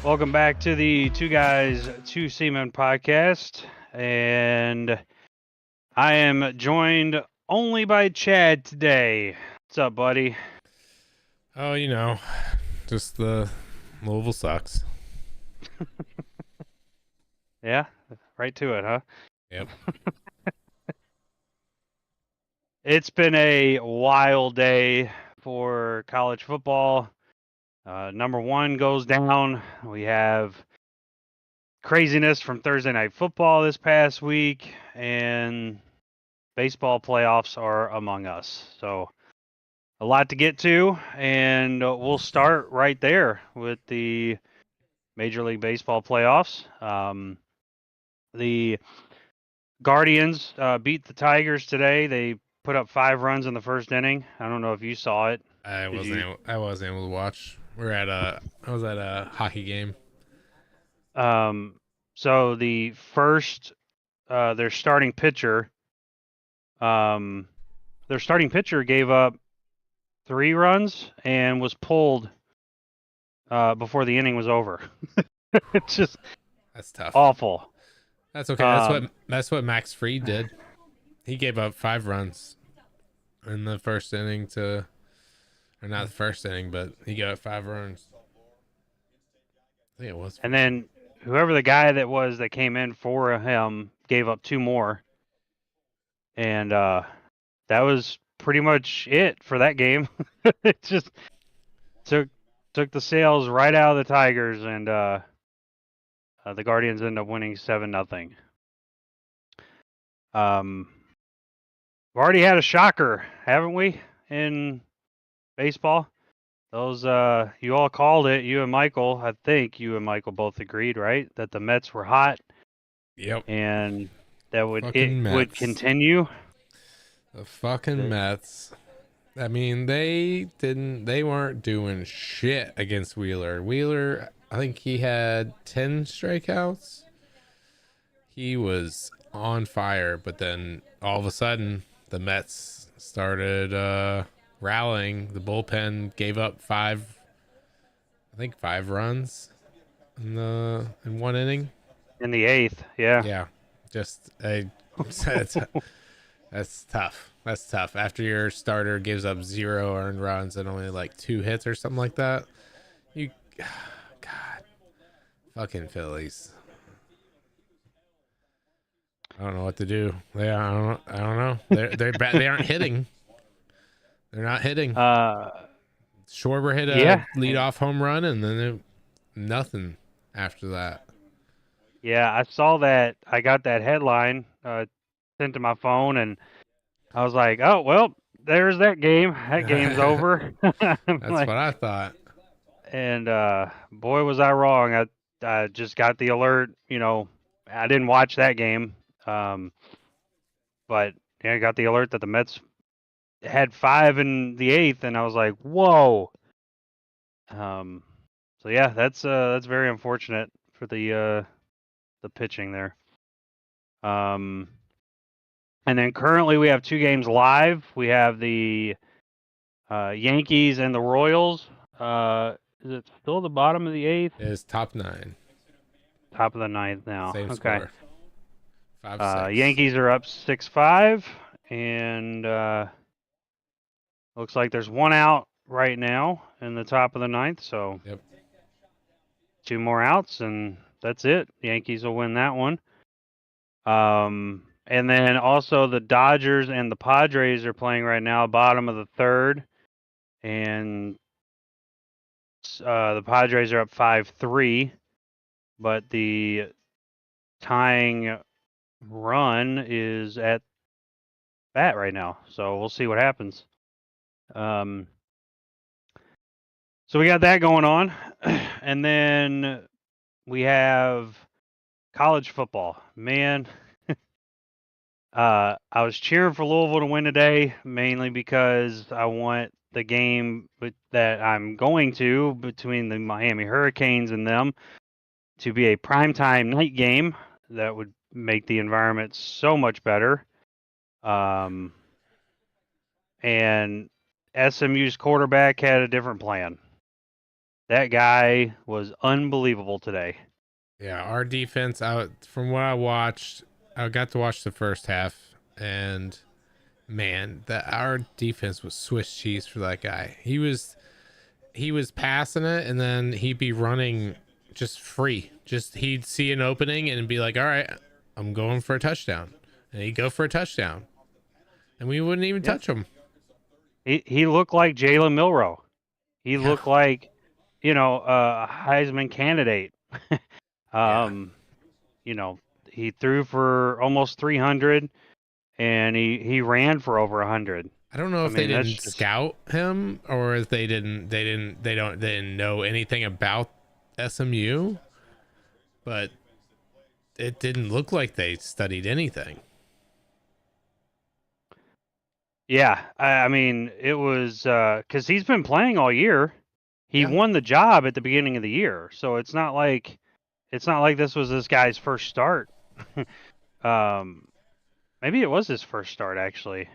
Welcome back to the Two Guys, Two Seamen podcast. And I am joined only by Chad today. What's up, buddy? Oh, just the Louisville sucks. Yeah, right to it, huh? Yep. It's been a wild day for college football. Number one goes down. We have craziness from Thursday Night Football this past week, and baseball playoffs are among us. So, a lot to get to, and we'll start right there with the Major League Baseball playoffs. The Guardians beat the Tigers today. They put up 5 runs in the first inning. I don't know if you saw it. I Did wasn't you? able, I wasn't able to watch. I was at a hockey game. Um, so the first, their starting pitcher, um, their starting pitcher gave up 3 runs and was pulled before the inning was over. It's just That's tough. awful. That's okay. Um, That's what Max Fried did. He gave up 5 runs in the first inning or not the first inning, but he gave up 5 runs. I think it was and first inning. then whoever the guy that was that came in for him gave up 2 more, and that was pretty much it for that game. It just took the sails right out of the Tigers, and the Guardians ended up winning 7-0. We've already had a shocker, haven't we, in baseball? Those you all called it. You and Michael, I think you and Michael both agreed, right, that the Mets were hot Yep. and that it Fucking would Mets. continue. The fucking Mets. I mean, they weren't doing shit against Wheeler. Wheeler, I think he had 10 strikeouts. He was on fire, but then all of a sudden the Mets started rallying. The bullpen gave up I think 5 runs in one inning. In the eighth, yeah. Yeah. Just a That's tough. That's tough. After your starter gives up 0 earned runs and only like 2 hits or something like that, you, God, fucking Phillies. I don't know what to do. I don't know. They're bad. They aren't hitting. They're not hitting. Uh, Schwarber hit a yeah, leadoff home run and then nothing after that. yeah. I saw that. I got that headline sent to my phone, and I was like, "Oh well, there's that game. That game's over." I'm That's like, what I thought. and boy, was I wrong. I just got the alert. I didn't watch that game, um, but yeah, I got the alert that the Mets had 5 in the eighth, and I was like, "Whoa." Um, so yeah, that's very unfortunate for the pitching there. Um, and then currently we have 2 games live. We have the Yankees and the Royals. Is it still the bottom of the eighth? It is top 9. Top of the ninth now. Same Okay. score. 5-6. Yankees are up 6-5, and looks like there's one out right now in the top of the ninth. So Yep. 2 more outs, and that's it. The Yankees will win that one. And then also the Dodgers and the Padres are playing right now, bottom of the third, and the Padres are up 5-3, but the tying run is at bat right now. So we'll see what happens. So we got that going on, and then we have college football. Man, I was cheering for Louisville to win today, mainly because I want the game that I'm going to between the Miami Hurricanes and them to be a primetime night game. That would make the environment so much better. And SMU's quarterback had a different plan. That guy was unbelievable today. Yeah, our defense out from what I watched, I got to watch the first half, and man, that our defense was Swiss cheese for that guy. He was passing it, and then he'd be running just free. Just he'd see an opening and be like, "All right, I'm going for a touchdown," and he'd go for a touchdown, and we wouldn't even touch him. He looked like Jalen Milroe. He Yeah. looked like, a Heisman candidate. Yeah. He threw for almost 300, and he ran for over 100. I don't know I if they mean, that's didn't just scout him or if they didn't know anything about SMU, but it didn't look like they studied anything. yeah. I mean, it was because he's been playing all year. He Yeah. won the job at the beginning of the year, so it's not like this was this guy's first start. Maybe it was his first start actually.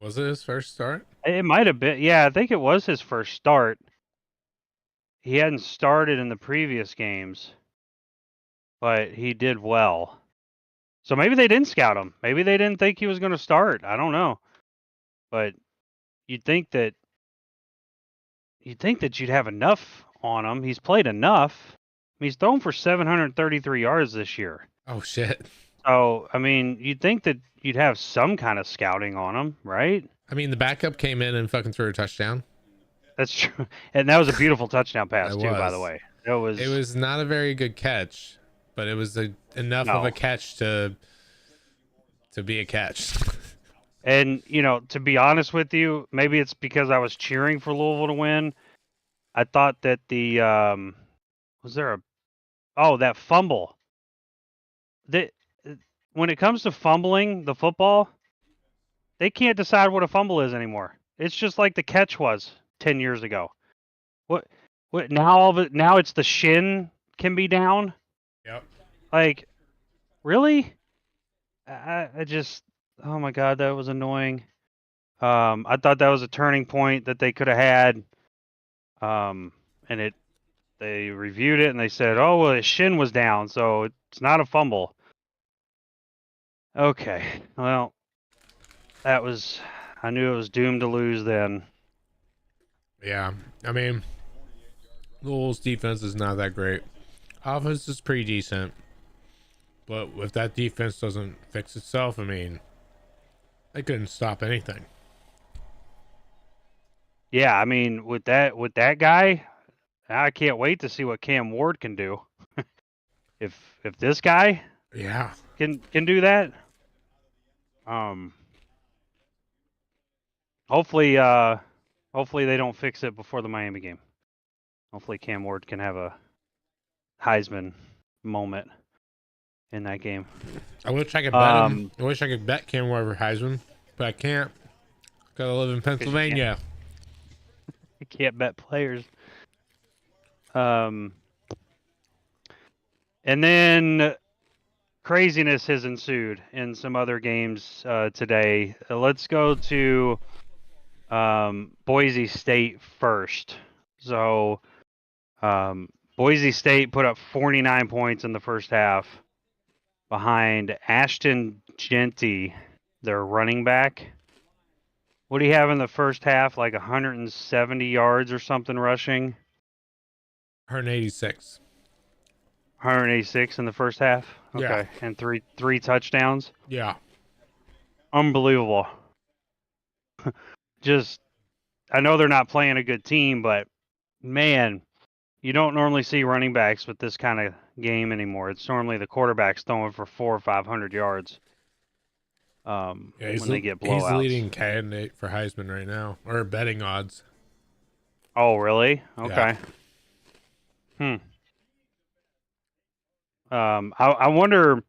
Was it his first start? It might have been. Yeah, I think it was his first start. He hadn't started in the previous games, but he did well. So maybe they didn't scout him. Maybe they didn't think he was going to start. I don't know. But you'd think that you'd have enough on him. He's played enough. I mean, he's thrown for 733 yards this year. Oh shit. So, I mean, you'd think that you'd have some kind of scouting on him, right? I mean, the backup came in and fucking threw a touchdown. That's true. And that was a beautiful touchdown pass It too, by was. the way. It was not a very good catch, but it was enough of a catch to be a catch. And, to be honest with you, maybe it's because I was cheering for Louisville to win. I thought that that fumble. When it comes to fumbling the football, they can't decide what a fumble is anymore. It's just like the catch was 10 years ago. What now it's the shin can be down? Yep. Like, really? I just, oh my God, that was annoying. I thought that was a turning point that they could have had. And they reviewed it and they said, "Oh, well, his shin was down, so it's not a fumble." Okay, well, I knew it was doomed to lose then. Yeah, I mean, Louisville's defense is not that great. Offense is pretty decent, but if that defense doesn't fix itself, I mean, they couldn't stop anything. Yeah, I mean, with that guy, I can't wait to see what Cam Ward can do. if this guy Yeah, can do that, hopefully they don't fix it before the Miami game. Hopefully Cam Ward can have a Heisman moment in that game. I wish I could bet him. I wish I could bet Cam Ward for Heisman, but I can't. Gotta live in Pennsylvania. You can't bet players. And then craziness has ensued in some other games today. Let's go to Boise State first. So Boise State put up 49 points in the first half behind Ashton Genty, their running back. What do you have in the first half? Like 170 yards or something rushing? 186. 186 in the first half? Okay. Yeah. And three touchdowns? Yeah. Unbelievable. Just, I know they're not playing a good team, but man, you don't normally see running backs with this kind of game anymore. It's normally the quarterback's throwing for 400 or 500 yards. When they get blowouts. He's the leading candidate for Heisman right now, or betting odds. Oh, really? Okay. Yeah. I wonder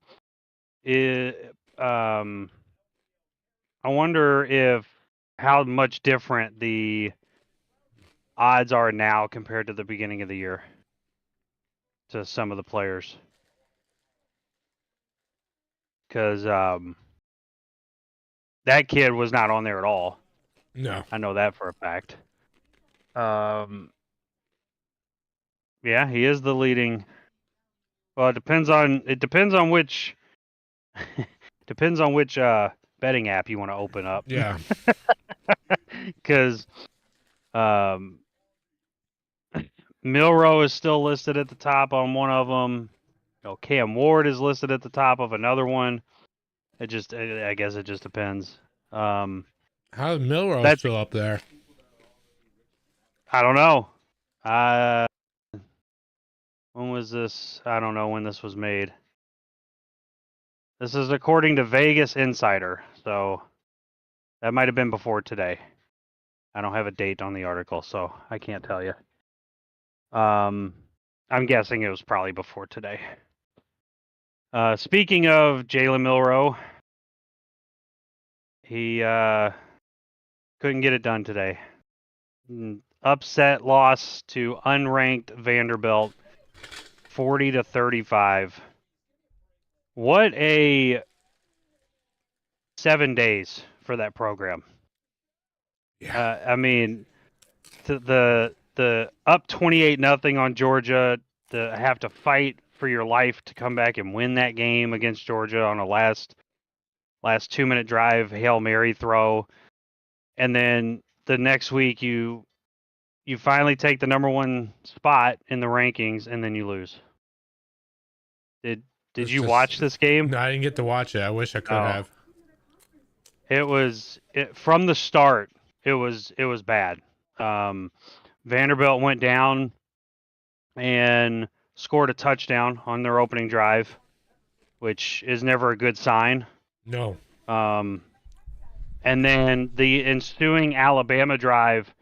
if how much different the odds are now compared to the beginning of the year to some of the players. Because that kid was not on there at all. No. I know that for a fact. Yeah, he is the leading. Well, it depends on which depends on which betting app you want to open up. Yeah. Because Milroe is still listed at the top on one of them. Cam Ward is listed at the top of another one. I guess it just depends. How's Milrow That's still up there? I don't know. When was this? I don't know when this was made. This is according to Vegas Insider, so that might have been before today. I don't have a date on the article, so I can't tell you. I'm guessing it was probably before today. Speaking of Jalen Milroe, he couldn't get it done today. Upset loss to unranked Vanderbilt, 40-35. What a 7 days for that program. Yeah. I mean, the up 28-0 on Georgia, to have to fight for your life to come back and win that game against Georgia on a last 2-minute drive Hail Mary throw, and then the next week you finally take the number 1 spot in the rankings, and then you lose. Did you watch this game? No, I didn't get to watch it. I wish I could have. It was from the start. It was bad. Vanderbilt went down and scored a touchdown on their opening drive, which is never a good sign. No. And then the ensuing Alabama drive,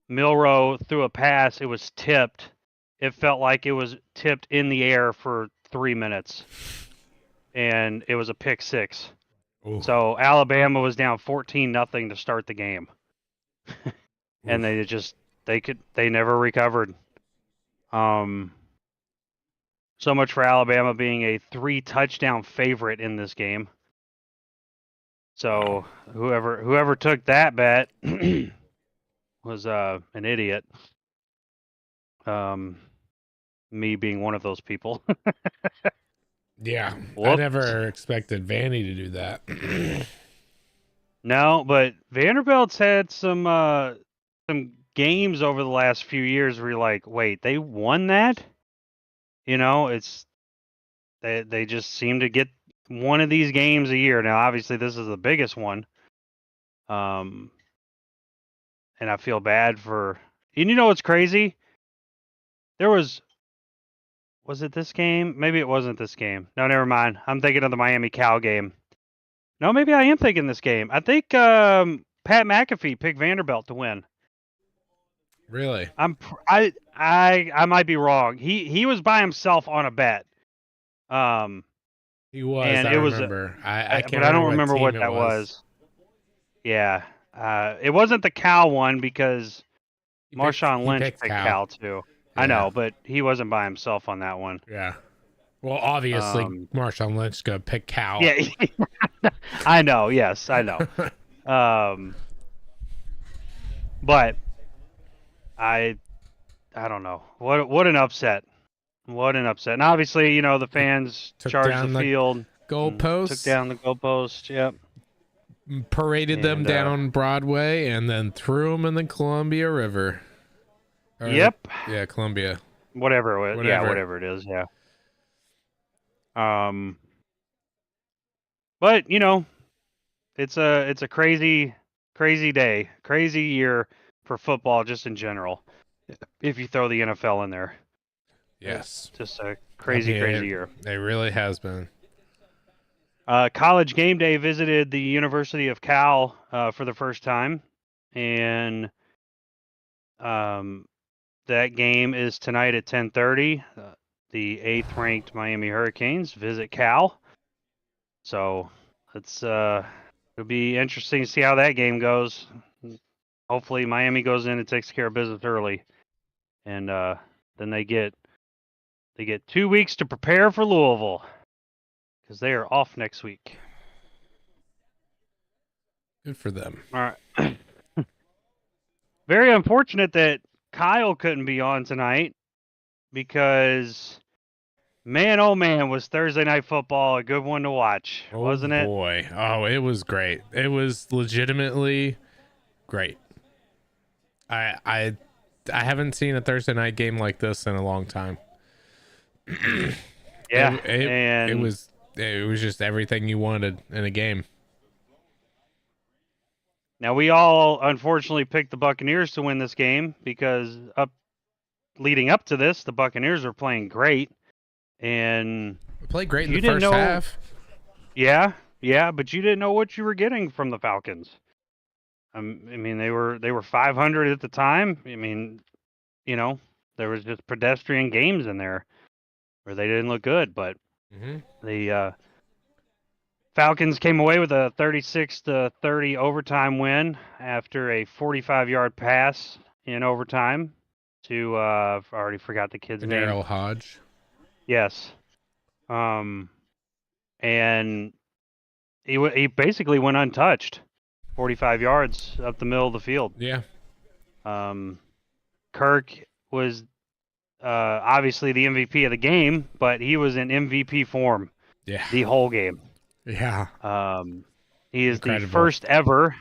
Milroe threw a pass. It was tipped. It felt like it was tipped in the air for 3 minutes, and it was a pick six. Ooh. So Alabama was down 14-0 to start the game, and they never recovered. So much for Alabama being a 3-touchdown favorite in this game. So whoever took that bet was an idiot. Me being one of those people. Yeah, I never expected Vandy to do that. No, but Vanderbilt's had some games over the last few years where you're like, wait, they won that? It's they just seem to get one of these games a year. Now, obviously, this is the biggest one. And I feel bad for. And you know what's crazy? There was it this game? Maybe it wasn't this game. No, never mind. I'm thinking of the Miami Cal game. No, maybe I am thinking this game. I think Pat McAfee picked Vanderbilt to win. Really? I might be wrong. He was by himself on a bet. He was. And I remember. I can't. But I don't remember what that was. Yeah. It wasn't the Cal one because Marshawn Lynch picked Cal too. Yeah. I know, but he wasn't by himself on that one. Yeah. Well, obviously, Marshawn Lynch is gonna pick Cal. Yeah. I know. Yes, I know. But I don't know. What an upset. What an upset. And obviously, the fans charged the field. Goalpost. Took down the goalpost. Yep. Paraded them down Broadway and then threw them in the Columbia River. Yep. Yeah, Columbia. Whatever it was. Yeah, whatever it is. Yeah. But it's a crazy day, crazy year for football just in general. If you throw the NFL in there. Yes. It's just a crazy year. It really has been. College Game Day visited the University of Cal for the first time, and that game is tonight at 10:30. The 8th-ranked Miami Hurricanes visit Cal, so it'll be interesting to see how that game goes. Hopefully, Miami goes in and takes care of business early, and then they get 2 weeks to prepare for Louisville because they are off next week. Good for them. All right. Very unfortunate that Kyle couldn't be on tonight. because man, oh man, was Thursday Night Football a good one to watch, wasn't it? Oh boy. Oh, it was great. It was legitimately great. I haven't seen a Thursday night game like this in a long time. Yeah, it was just everything you wanted in a game. Now we all unfortunately picked the Buccaneers to win this game because leading up to this, the Buccaneers were playing great, and We played great in the first half. Yeah, but you didn't know what you were getting from the Falcons. I mean, they were 500 at the time. I mean, you know, there was just pedestrian games in there where they didn't look good, but the Falcons came away with a 36-30 overtime win after a 45-yard pass in overtime to I already forgot the kid's name. Daryl Hodge. Yes. And he basically went untouched, 45 yards up the middle of the field. Yeah. Kirk was obviously the MVP of the game, but he was in MVP form. Yeah. The whole game. Yeah. He is the first ever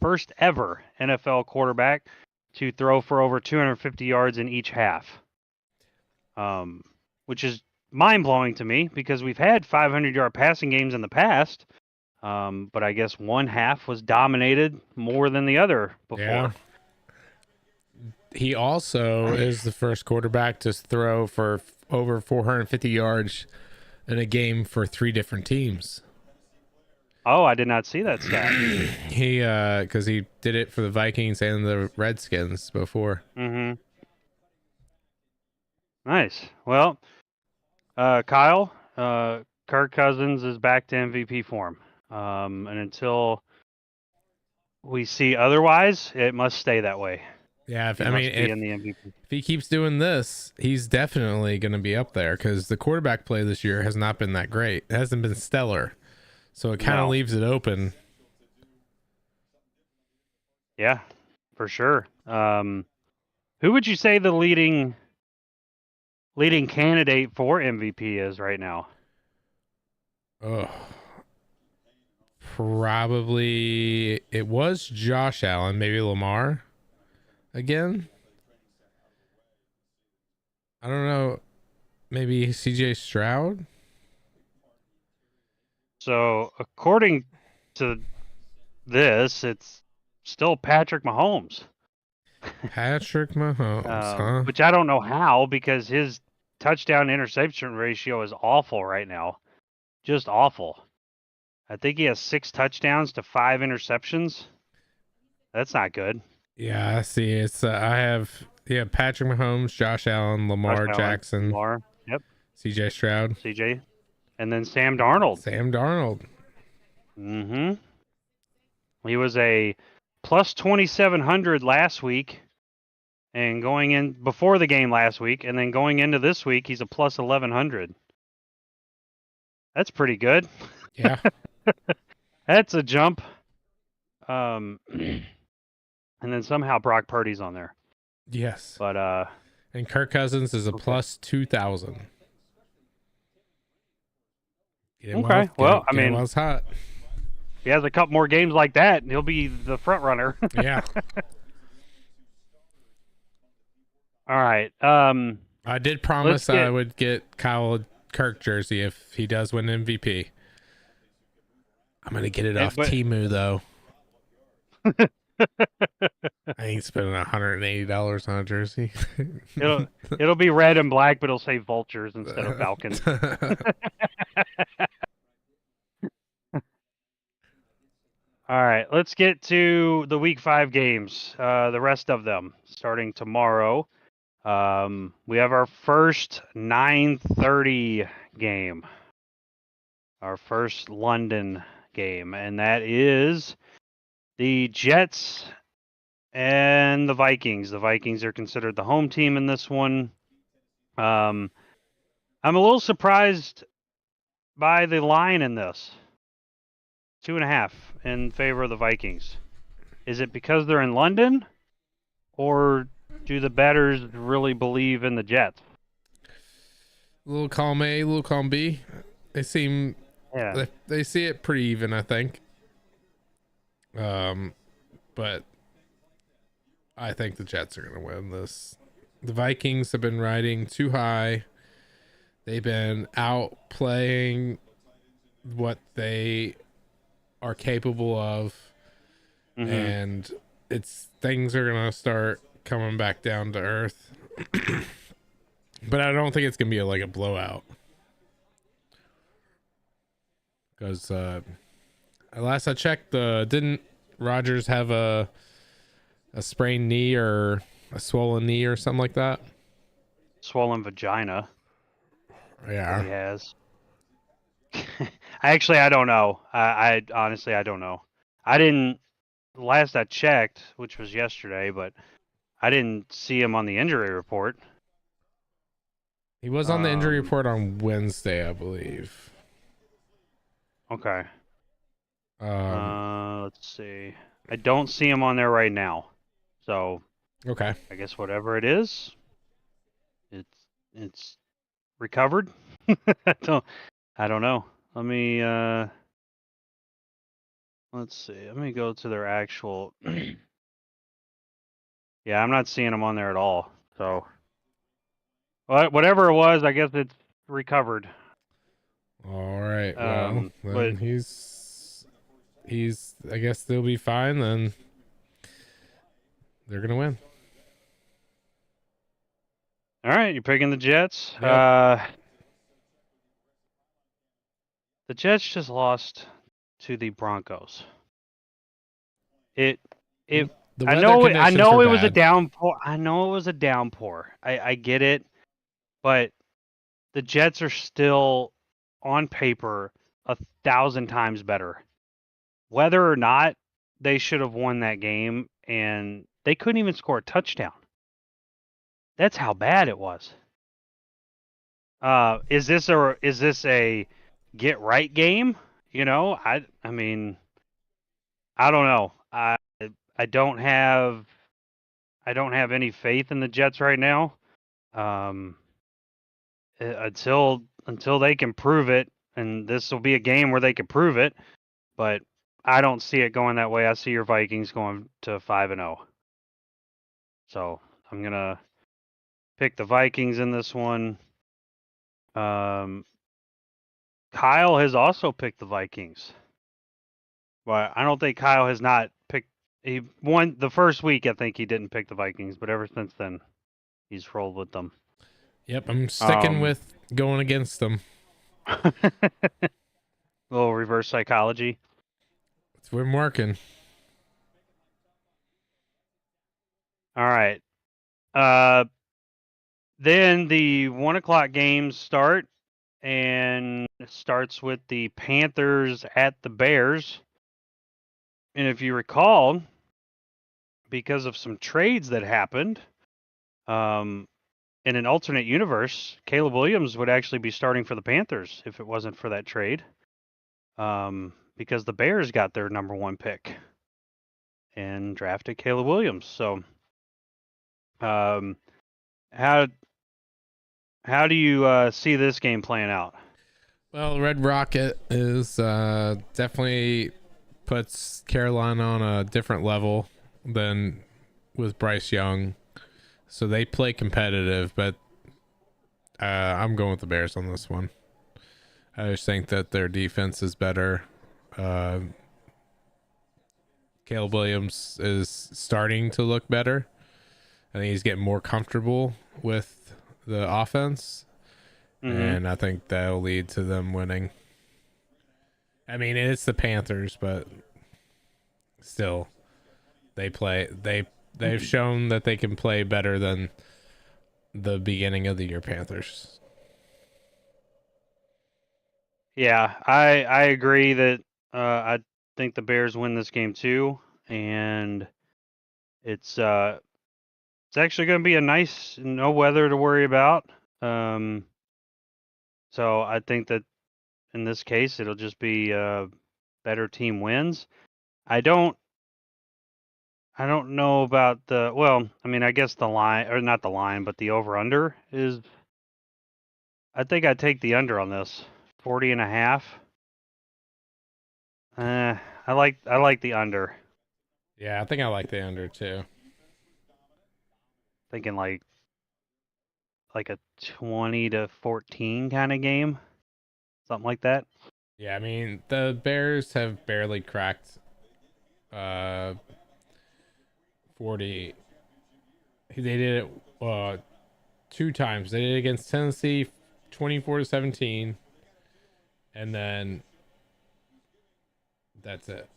NFL quarterback to throw for over 250 yards in each half. Which is mind-blowing to me because we've had 500-yard passing games in the past, but I guess one half was dominated more than the other before. Yeah. He also is the first quarterback to throw for over 450 yards in a game for 3 different teams. Oh, I did not see that stat. He because he did it for the Vikings and the Redskins before. Nice. Well, Kyle, Kirk Cousins is back to MVP form. And until we see otherwise, it must stay that way. Yeah, if he keeps doing this, he's definitely going to be up there because the quarterback play this year has not been that great. It hasn't been stellar. So it kind of leaves it open. Yeah, for sure. Who would you say the leading candidate for MVP is right now? Oh, probably it was Josh Allen, maybe Lamar again. I don't know. Maybe CJ Stroud. So according to this, it's still Patrick Mahomes. Patrick Mahomes, which I don't know how because his touchdown interception ratio is awful right now. Just awful. I think he has 6 touchdowns to 5 interceptions. That's not good. Yeah, I see. It's I have Patrick Mahomes, Josh Allen, Lamar Jackson, yep, CJ Stroud, and then Sam Darnold. He was a plus 2,700 last week, and going in before the game last week, and then going into this week, he's a plus 1,100. That's pretty good. Yeah. That's a jump. And then somehow Brock Purdy's on there. Yes. But and Kirk Cousins is a plus 2,000. Okay. Well, I mean, it's hot. He has a couple more games like that, and he'll be the front runner. Yeah. All right. I did promise I would get Kyle a Kirk jersey if he does win MVP. I'm gonna get it off Temu though. I ain't spending $180 on a jersey. it'll be red and black, but it'll say Vultures instead of Falcons. All right, let's get to the Week 5 games. The rest of them starting tomorrow. We have our first 9:30 game. Our first London game, and that is the Jets and the Vikings. The Vikings are considered the home team in this one. I'm a little surprised by the line in this. 2.5 in favor of the Vikings. Is it because they're in London, or do the bettors really believe in the Jets? little column A, little column B. They seem Yeah. they see it pretty even, I think. But I think the Jets are going to win this. The Vikings have been riding too high. They've been outplaying what they are capable of, and things are going to start coming back down to earth. But I don't think it's going to be like a blowout. Because last I checked, didn't Rodgers have a sprained knee or a swollen knee or something like that? Swollen vagina. Yeah. He has. I don't know. I honestly, I don't know. I didn't, last I checked, which was yesterday, but I didn't see him on the injury report. He was on the injury report on Wednesday, I believe. Okay. Let's see. I don't see him on there right now. So okay. I guess whatever it is, it's recovered. I don't know. Let me let's see. Let me go to their actual Yeah, I'm not seeing him on there at all. So whatever it was, I guess it's recovered. All right. Well, then but he's I guess they'll be fine then. They're going to win. All right, you're picking the Jets. Yep. The Jets just lost to the Broncos. I know it was a downpour. I know it was a downpour. I get it, but the Jets are still on paper 1,000 times better. Whether or not they should have won that game, and they couldn't even score a touchdown. That's how bad it was. Is this a get right game? You know, I mean, I don't know. I don't have any faith in the Jets right now. Until they can prove it, and this will be a game where they can prove it, but I don't see it going that way. I see your Vikings going to 5-0. So I'm gonna pick the Vikings in this one. Kyle has also picked the Vikings. But I don't think Kyle has not picked. He won the first week. I think he didn't pick the Vikings, but ever since then, he's rolled with them. Yep, I'm sticking with going against them. Little reverse psychology. It's been working. All right. Then the 1:00 games start, and it starts with the Panthers at the Bears. And if you recall, because of some trades that happened, in an alternate universe, Caleb Williams would actually be starting for the Panthers if it wasn't for that trade. Because the Bears got their number 1 pick and drafted Caleb Williams. So, how do you see this game playing out? Well, Red Rocket is definitely puts Carolina on a different level than with Bryce Young. So they play competitive, but I'm going with the Bears on this one. I just think that their defense is better. Caleb Williams is starting to look better. I think he's getting more comfortable with the offense. And I think that'll lead to them winning. I mean, it's the Panthers, but still, they've shown that they can play better than the beginning of the year Panthers. Yeah, I agree that I think the Bears win this game too, and it's actually going to be a nice no weather to worry about. So I think that in this case it'll just be better team wins. I don't know about I mean, I guess the line, or not the line, but the over under is I think I'd take the under on this. 40.5. I like the under. Yeah, I think I like the under too. Thinking like a 20-14 kind of game. Something like that. Yeah, I mean, the Bears have barely cracked 40. They did it 2 times. They did it against Tennessee 24-17, and then that's it.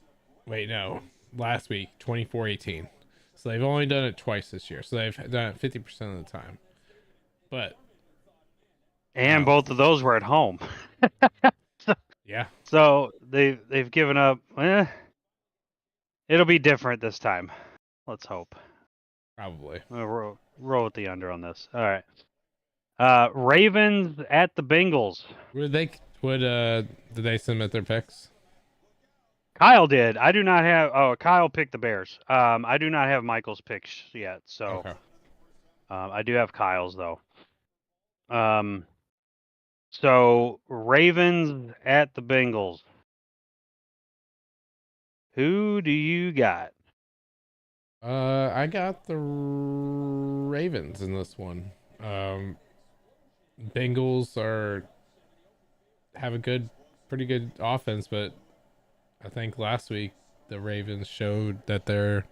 Wait, no. Last week 24-18. So they've only done it twice this year. So they've done it 50% of the time. But both of those were at home. Yeah. So they've given up. It'll be different this time. Let's hope. Probably. We'll roll with the under on this. All right. Ravens at the Bengals. Did they submit their picks? Kyle did. I do not have. Oh, Kyle picked the Bears. I do not have Michael's picks yet. So, okay. I do have Kyle's though. So Ravens at the Bengals. Who do you got? I got the Ravens in this one. Bengals have a pretty good offense, but I think last week the Ravens showed that they're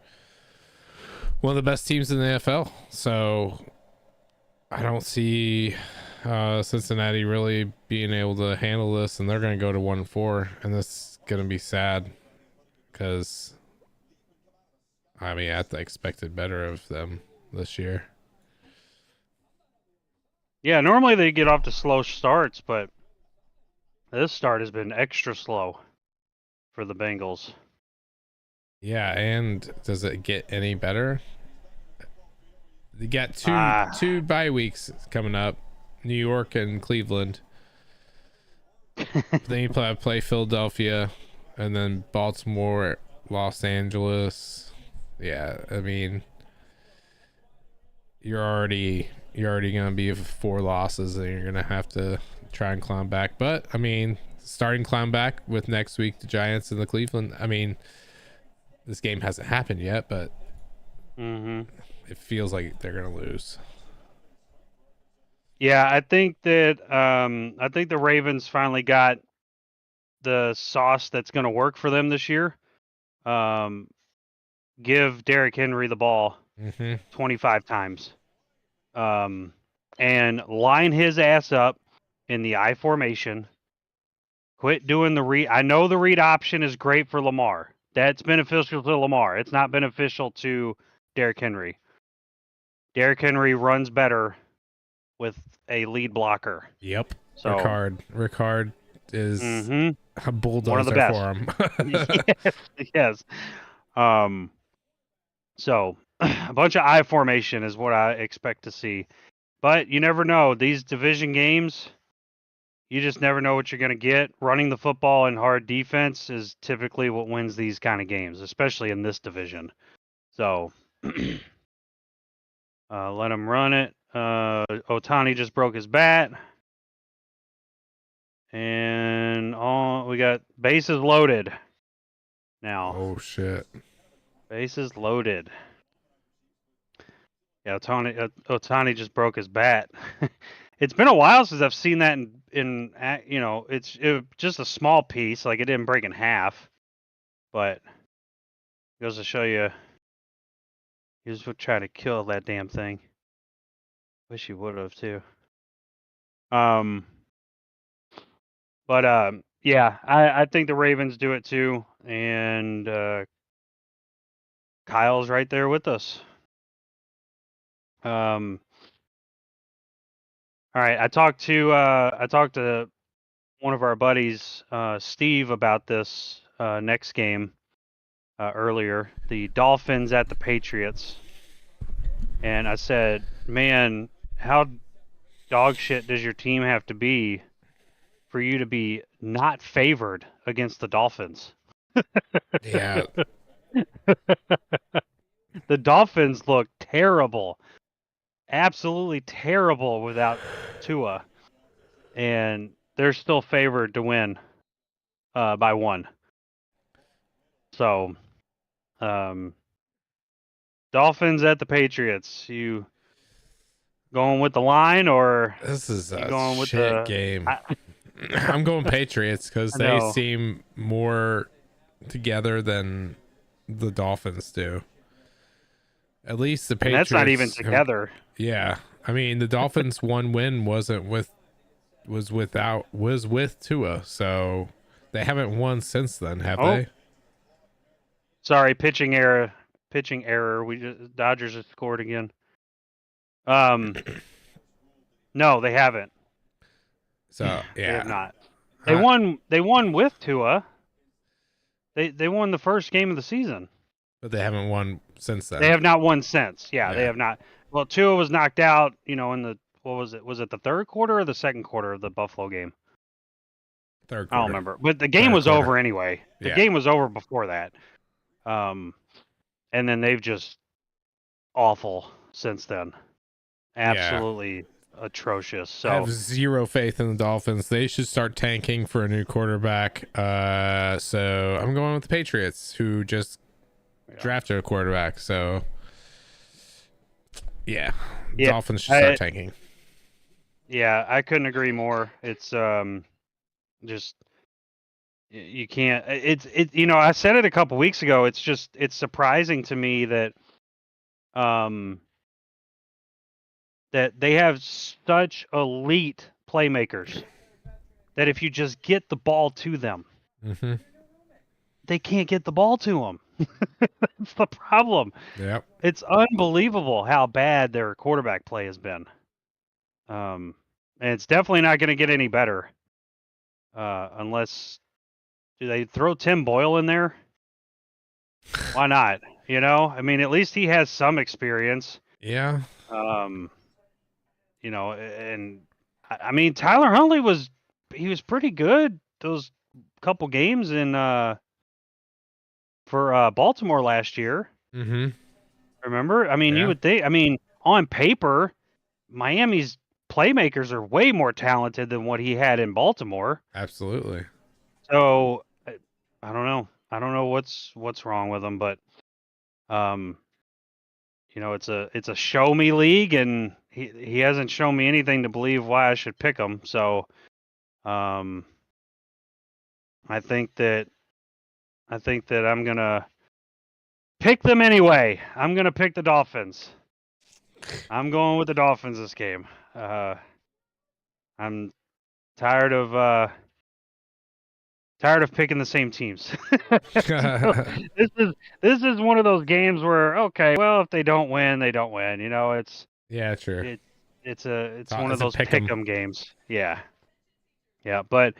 one of the best teams in the NFL. So I don't see Cincinnati really being able to handle this, and they're going to go to 1-4, and this is going to be sad because I mean, I expected better of them this year. Yeah, normally they get off to slow starts, but this start has been extra slow for the Bengals. Yeah, and does it get any better? They got two bye weeks coming up, New York and Cleveland. Then you play Philadelphia, and then Baltimore, Los Angeles. Yeah, I mean, you're already gonna be 4 losses, and you're gonna have to try and climb back. But I mean, starting climb back with next week the Giants and the Cleveland. I mean, this game hasn't happened yet, but it feels like they're gonna lose. Yeah, I think that the Ravens finally got the sauce that's going to work for them this year. Give Derrick Henry the ball 25 times, and line his ass up in the I formation. Quit doing the read. I know the read option is great for Lamar. That's beneficial to Lamar. It's not beneficial to Derrick Henry. Derrick Henry runs better with a lead blocker. Yep. So Ricard is a bulldozer one of the best for him. yes. So a bunch of I formation is what I expect to see. But you never know. These division games, you just never know what you're going to get. Running the football and hard defense is typically what wins these kind of games, especially in this division. So let them run it. Ohtani just broke his bat. And we got bases loaded now. Oh, shit. Bases loaded. Yeah, Ohtani just broke his bat. It's been a while since I've seen that in it's just a small piece, like it didn't break in half, but it goes to show you he was trying to kill that damn thing. Wish he would have too. But yeah, I think the Ravens do it too, and Kyle's right there with us. All right, I talked to one of our buddies, Steve, about this next game earlier, the Dolphins at the Patriots, and I said, "Man, how dog shit does your team have to be for you to be not favored against the Dolphins?" Yeah. The Dolphins look terrible. Absolutely terrible without Tua. and they're still favored to win by 1. So, Dolphins at the Patriots. You going with the line, or This is you a going with shit the game. I'm going Patriots because I they know. seem more together than the Dolphins do. At least the And Patriots. that's not even together. Yeah, I mean the Dolphins' one win was with Tua, so they haven't won since then, have they? Sorry, pitching error. Dodgers have scored again. No, they haven't. So yeah, They have not. They won. They won with Tua. They won the first game of the season. But they haven't won since then. They have not won since. Yeah, they have not. Well, Tua was knocked out. In the what was it? Was it the third quarter or the second quarter of the Buffalo game? Third quarter. I don't remember. But the game was over anyway. The game was over before that. And then they've just awful since then. Absolutely atrocious. So I have zero faith in the Dolphins. They should start tanking for a new quarterback. So I'm going with the Patriots, who just drafted a quarterback. So Dolphins should start tanking. Yeah, I couldn't agree more. It's just you can't. I said it a couple weeks ago. It's surprising to me that that they have such elite playmakers that if you just get the ball to them, they can't get the ball to them. That's the problem. Yep. It's unbelievable how bad their quarterback play has been. And it's definitely not going to get any better unless do they throw Tim Boyle in there? Why not? I mean, at least he has some experience. Yeah. And I mean, Tyler Huntley was pretty good those couple games for Baltimore last year. Remember? I mean, you would think. I mean, on paper, Miami's playmakers are way more talented than what he had in Baltimore. Absolutely. So I don't know. I don't know what's wrong with him, but it's a show me league, and he hasn't shown me anything to believe why I should pick him. So I think that I'm gonna pick them anyway. I'm gonna pick the Dolphins. I'm going with the Dolphins this game. I'm tired of picking the same teams. This is one of those games where well, if they don't win, they don't win. It's true. It's one of those pick 'em games. Yeah. But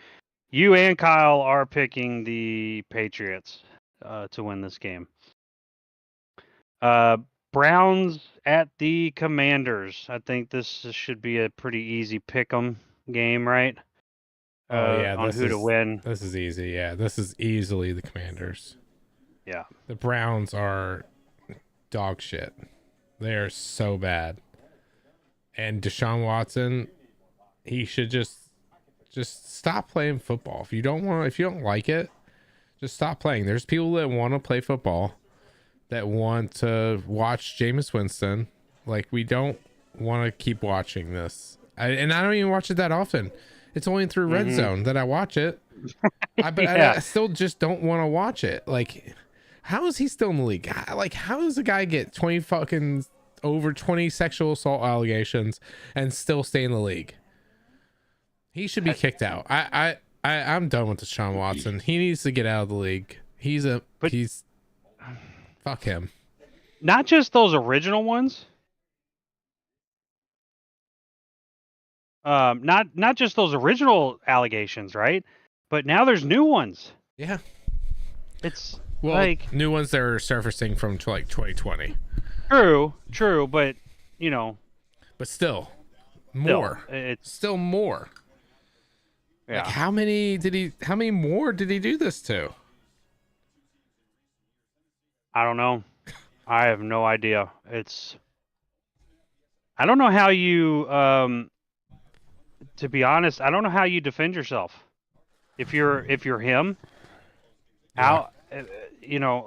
you and Kyle are picking the Patriots to win this game. Browns at the Commanders. I think this should be a pretty easy pick 'em game, right? On who to win. This is easy. Yeah, this is easily the Commanders. Yeah. The Browns are dog shit. They are so bad. And Deshaun Watson, he should just stop playing football. If you don't like it, just stop playing. There's people that want to play football, that want to watch Jameis Winston. Like, we don't want to keep watching this. I don't even watch it that often. It's only through Red Zone that I watch it. I still just don't want to watch it. Like, how is he still in the league? Like, how does a guy get over 20 sexual assault allegations and still stay in the league? He should be kicked out. I'm done with Deshaun Watson. He needs to get out of the league. Fuck him. Not just those original ones. Not just those original allegations, right? But now there's new ones. Yeah. It's new ones that are surfacing from like 2020. True, but but still more. It's still more. Yeah. Like, how many more did he do this to? I don't know. I have no idea. I don't know how you to be honest, I don't know how you defend yourself if you're him. Yeah. How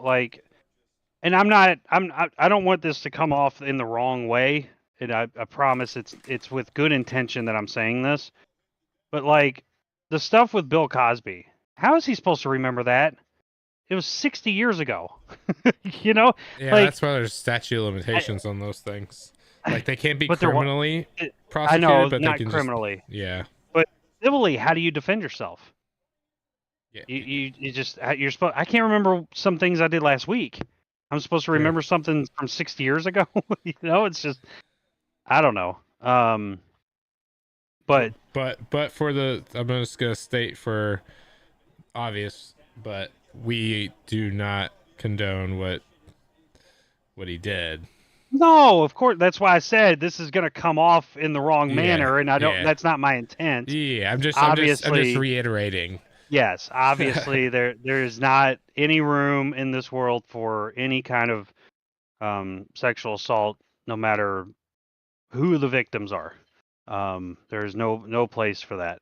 like, and I don't want this to come off in the wrong way, and I promise it's with good intention that I'm saying this. But like the stuff with Bill Cosby, how is he supposed to remember that? It was 60 years ago. Yeah, like that's why there's statute of limitations on those things. Like they can't be but there criminally I know, prosecuted, but they not can just criminally, yeah. but civilly, how do you defend yourself? Yeah. You just you're supposed. I can't remember some things I did last week. I'm supposed to remember something from 60 years ago. It's just I don't know. But for the I'm just gonna state for obvious, but we do not condone what he did. no, of course, that's why I said this is going to come off in the wrong manner, and I don't. Yeah. That's not my intent. Yeah, I'm just reiterating. Yes, obviously there is not any room in this world for any kind of sexual assault, no matter who the victims are. There's no place for that.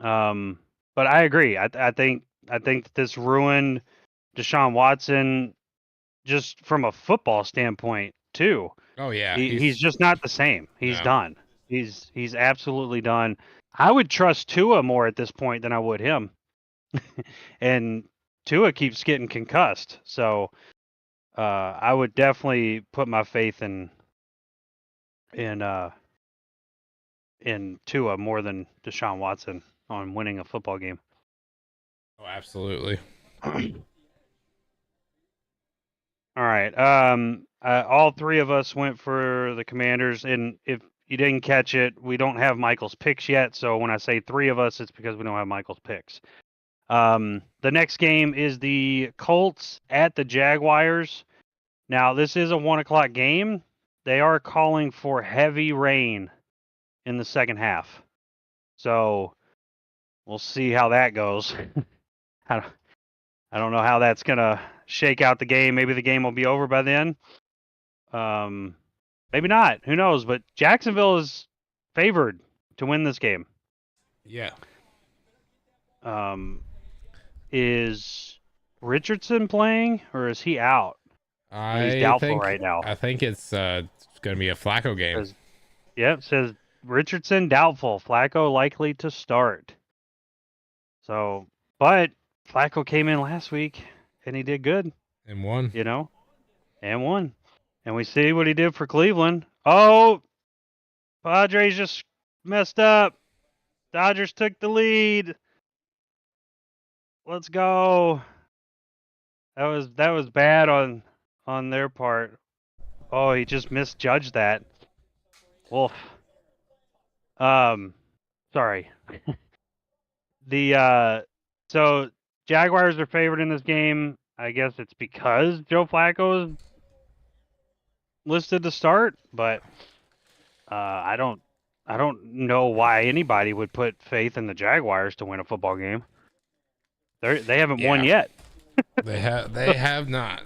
But I agree. I think that this ruined Deshaun Watson just from a football standpoint too. Oh yeah, He's just not the same. He's No. done. He's absolutely done. I would trust Tua more at this point than I would him. And Tua keeps getting concussed, so I would definitely put my faith in Tua more than Deshaun Watson on winning a football game. Oh, absolutely. All right. All three of us went for the Commanders, and if you didn't catch it, we don't have Michael's picks yet. So when I say three of us, it's because we don't have Michael's picks. The next game is the Colts at the Jaguars. Now, this is a 1:00 game. They are calling for heavy rain in the second half. So we'll see how that goes. I don't know how that's going to shake out the game. Maybe the game will be over by then. Maybe not. Who knows? But Jacksonville is favored to win this game. Yeah. Is Richardson playing or is he out? He's doubtful right now. I think it's going to be a Flacco game. It says Richardson doubtful. Flacco likely to start. So, but Flacco came in last week and he did good. And won. And won. And we see what he did for Cleveland. Oh, Padres just messed up. Dodgers took the lead. Let's go. That was bad on their part. Oh, he just misjudged that. Wolf. Sorry. So Jaguars are favored in this game. I guess it's because Joe Flacco is listed to start, but I don't know why anybody would put faith in the Jaguars to win a football game. They haven't won yet. They have not.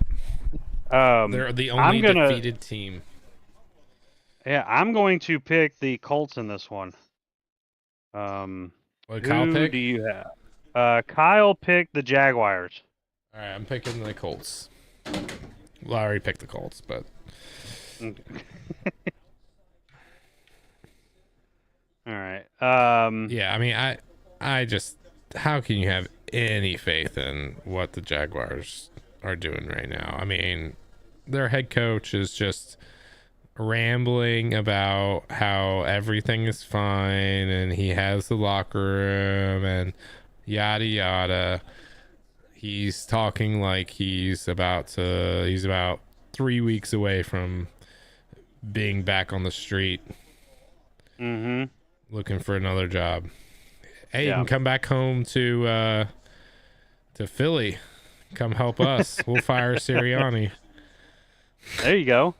They're the only defeated team. Yeah, I'm going to pick the Colts in this one. What Kyle pick? Do you have? Kyle picked the Jaguars. All right, I'm picking the Colts. Well, I already picked the Colts, but. All right. Yeah, I mean, I just, how can you have any faith in what the Jaguars are doing right now? I mean, their head coach is just rambling about how everything is fine and he has the locker room and yada yada. He's talking like he's about 3 weeks away from being back on the street. Mm-hmm. Looking for another job. Hey, you can come back home to Philly. Come help us. We'll fire Sirianni. There you go.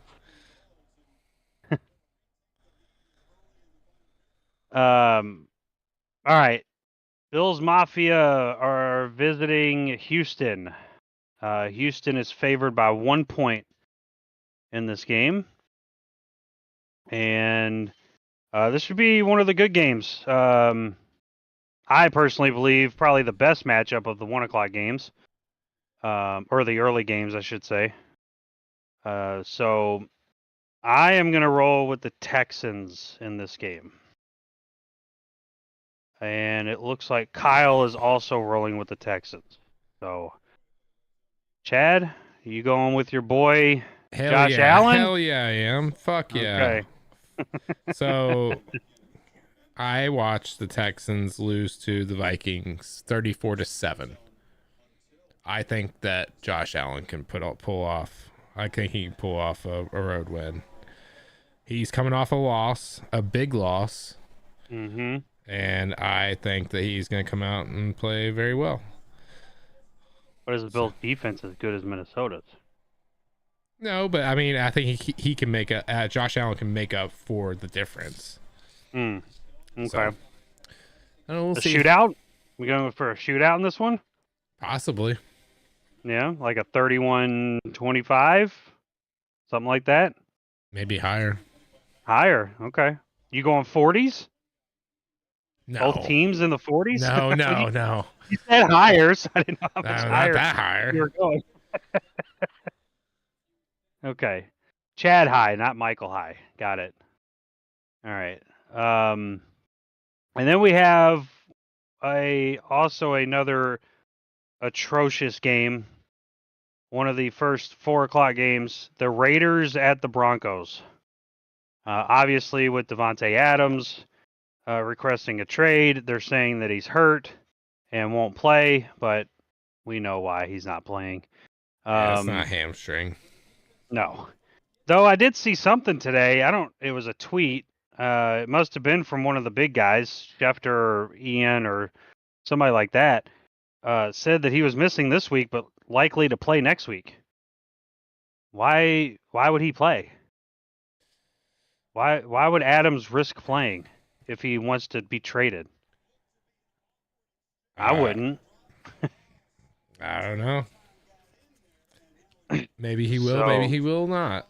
All right. Bills Mafia are visiting Houston. Houston is favored by 1 point in this game. And This should be one of the good games. I personally believe probably the best matchup of the 1:00 games, or the early games, I should say. So I am going to roll with the Texans in this game. And it looks like Kyle is also rolling with the Texans. So, Chad, you going with your boy Josh Allen? Hell yeah, I am. Fuck yeah. Okay. So I watched the Texans lose to the Vikings 34-7. I think that Josh Allen can pull off. I think he can pull off a road win. He's coming off a loss, a big loss. Mm-hmm. And I think that he's going to come out and play very well. But is the Bills' defense as good as Minnesota's? No, but I mean, I think he can make Josh Allen can make up for the difference. Okay. So, we'll see. Shootout? We going for a shootout in this one? Possibly. Yeah, like a 31-25? Something like that? Maybe higher. Higher. Okay. You going 40s? No. Both teams in the 40s? No. You said higher, so I didn't know how much higher. Not that higher. You were going. Okay. Chad High, not Michael High. Got it. All right. And then we have also another atrocious game. One of the first 4:00 games. The Raiders at the Broncos. Obviously, with Devontae Adams requesting a trade, they're saying that he's hurt and won't play, but we know why he's not playing. It's not hamstring. No. Though I did see something today. It was a tweet. It must have been from one of the big guys, Schefter or Ian or somebody like that. Said that he was missing this week, but likely to play next week. Why would he play? Why would Adams risk playing if he wants to be traded? I wouldn't. I don't know. Maybe he will, maybe he will not.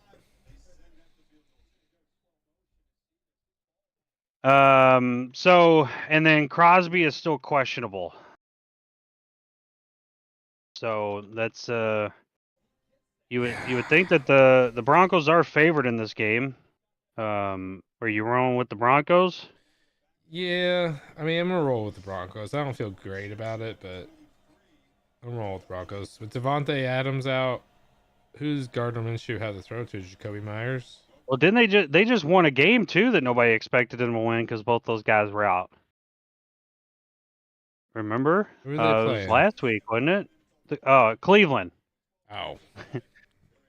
And then Crosby is still questionable. So that's you would think that the Broncos are favored in this game. Are you rolling with the Broncos? Yeah, I mean, I'm gonna roll with the Broncos. I don't feel great about it, but I'm rolling with the Broncos. With Devontae Adams out, who's Gardner Minshew had to throw to? Jacoby Myers? Well, didn't they just won a game too that nobody expected them to win because both those guys were out. Remember? Who were they playing? It was last week, wasn't it? Cleveland. Oh.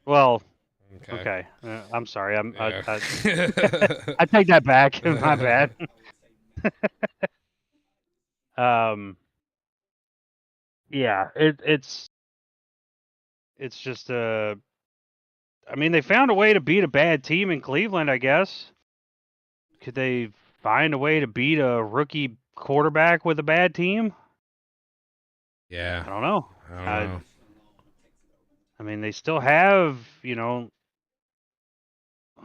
Well, okay. I'm sorry. Yeah. I take that back. My bad. Yeah, it's just I mean, they found a way to beat a bad team in Cleveland, I guess. Could they find a way to beat a rookie quarterback with a bad team? Yeah. I don't know. I don't know. I mean, they still have, well,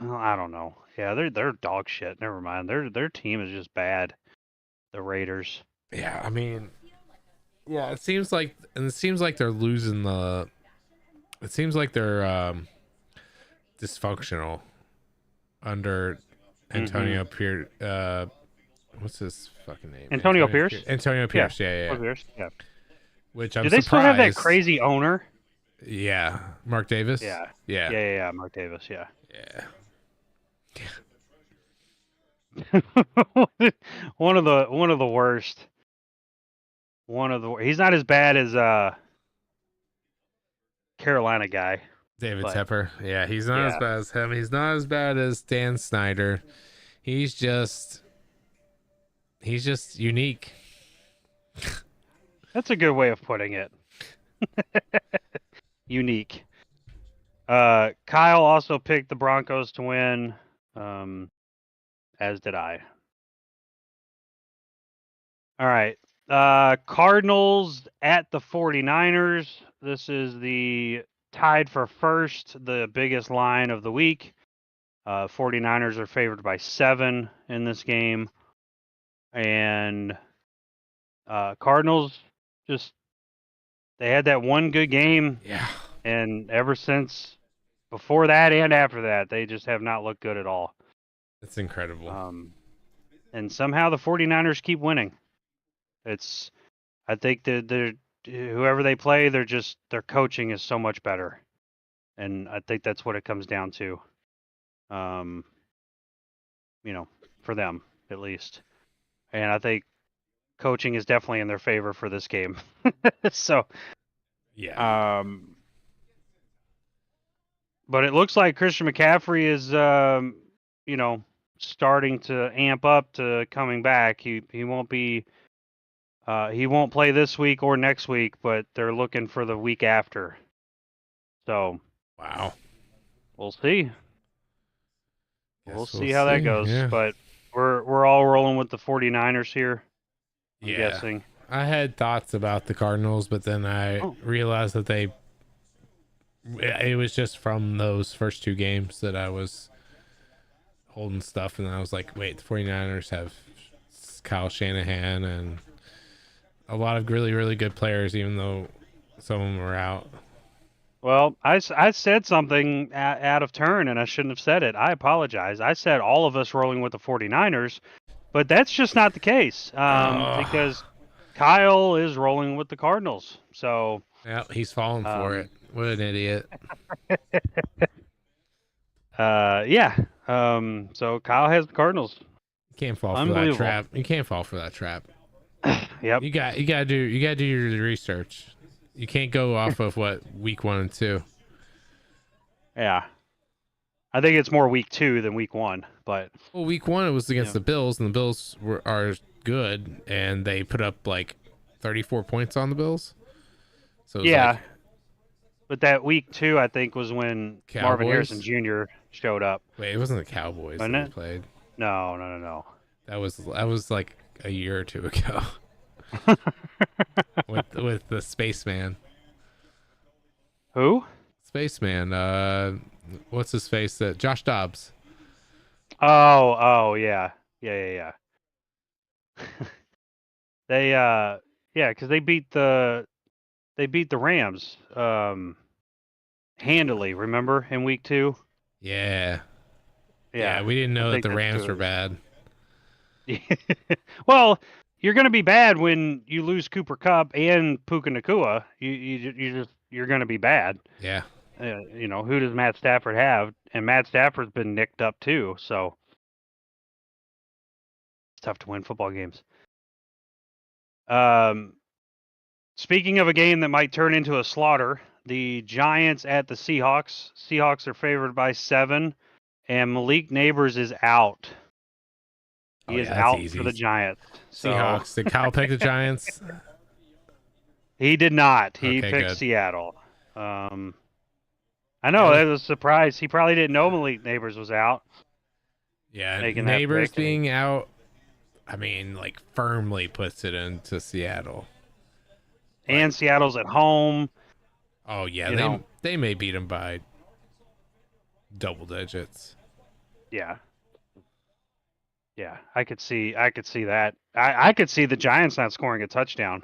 I don't know. Yeah, they're dog shit. Never mind. Their team is just bad. The Raiders. Yeah, I mean, yeah, it seems like they're losing the. It seems like they're dysfunctional under Antonio Pierce. What's his fucking name? Antonio Pierce. Antonio Pierce. Yeah. Pierce. Yeah. Which I'm Do they surprised. still have that crazy owner? Yeah, Mark Davis. Yeah. Mark Davis. Yeah. one of the worst. He's not as bad as Carolina guy. David Tepper. Yeah, he's not as bad as him. He's not as bad as Dan Snyder. He's just unique. That's a good way of putting it. Unique. Kyle also picked the Broncos to win, as did I. All right. Cardinals at the 49ers. This is the tied for first, the biggest line of the week. 49ers are favored by 7 in this game. And Cardinals they had that one good game. Yeah. And ever since before that and after that, they just have not looked good at all. It's incredible. And somehow the 49ers keep winning. I think that whoever they play, their coaching is so much better. And I think that's what it comes down to. For them at least. And I think coaching is definitely in their favor for this game. So, yeah. But it looks like Christian McCaffrey is, starting to amp up to coming back. He won't be, he won't play this week or next week, but they're looking for the week after. So, wow, we'll see. We'll see how that goes. Yeah. But we're all rolling with the 49ers here. I'm guessing. I had thoughts about the Cardinals, but then I realized that it was just from those first 2 games that I was holding stuff, and I was like, wait, the 49ers have Kyle Shanahan and a lot of really, really good players, even though some of them were out. Well, I said something out of turn, and I shouldn't have said it. I apologize. I said all of us rolling with the 49ers, but that's just not the case because Kyle is rolling with the Cardinals. So yeah, he's falling for it. What an idiot. Yeah. So Kyle has the Cardinals. You can't fall for that trap. You can't fall for that trap. Yep. You gotta do your research. You can't go off of what week 1 and 2. Yeah. I think it's more week 2 than week 1, but week 1 it was against the Bills, and the Bills are good, and they put up like 34 points on the Bills. So yeah. But that week 2, I think, was when Marvin Harrison Jr. showed up. Wait, it wasn't the Cowboys that they played. No. That was like a year or 2 ago. with the Spaceman. Who? Spaceman. What's his face? Josh Dobbs. Oh, yeah. Because they beat the Rams handily. Remember in week 2? Yeah. We didn't know that the Rams were bad. Well, you're going to be bad when you lose Cooper Kupp and Puka Nacua. You're going to be bad. Yeah. Who does Matt Stafford have? And Matt Stafford's been nicked up too, so it's tough to win football games. Speaking of a game that might turn into a slaughter, the Giants at the Seahawks. Seahawks are favored by 7, and Malik Neighbors is out. He is out for the Giants. Seahawks. Did Kyle pick the Giants? He did not. He picked Seattle. I know, that was a surprise. He probably didn't know Malik Neighbors was out. Yeah, Neighbors being out, I mean, like, firmly puts it into Seattle. And Seattle's at home. Oh, yeah, they may beat him by double digits. Yeah. Yeah, I could see that. I could see the Giants not scoring a touchdown